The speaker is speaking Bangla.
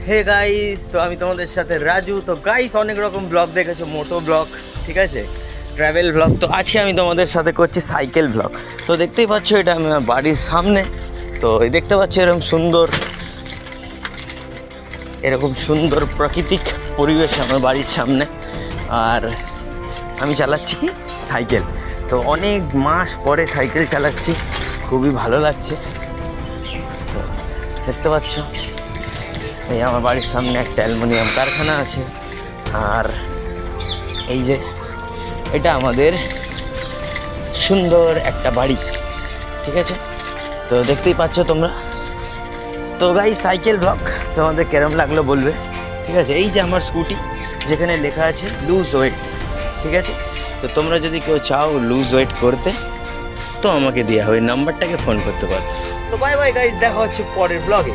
হে গাইস, তো আমি তোমাদের সাথে রাজু। তো গাইস, অনেক রকম ব্লগ দেখেছো, মোটো ব্লগ, ঠিক আছে, ট্রাভেল ব্লগ। তো আজকে আমি তোমাদের সাথে করছি সাইকেল ব্লগ। তো দেখতেই পাচ্ছ, এটা আমি আমার বাড়ির সামনে। তো এই দেখতে পাচ্ছ এরকম সুন্দর প্রাকৃতিক পরিবেশ আমার বাড়ির সামনে। আর আমি চালাচ্ছি কি সাইকেল। তো অনেক মাস পরে সাইকেল চালাচ্ছি, খুবই ভালো লাগছে। তো দেখতে পাচ্ছ, এই আমার বাড়ির সামনে একটা অ্যালুমিনিয়াম কারখানা আছে। আর এই যে এটা আমাদের সুন্দর একটা বাড়ি, ঠিক আছে। তো দেখতেই পাচ্ছ তোমরা। তো গাইস, সাইকেল ব্লগ তোমাদের কেরম লাগলো বলবে, ঠিক আছে। এই যে আমার স্কুটি, যেখানে লেখা আছে লুজ ওয়েট, ঠিক আছে। তো তোমরা যদি কেউ চাও লুজ ওয়েট করতে, তো আমাকে দেওয়া হবে, নাম্বারটাকে ফোন করতে পারো। তো বাই বাই গাইস, দেখা হচ্ছে পরের ব্লগে।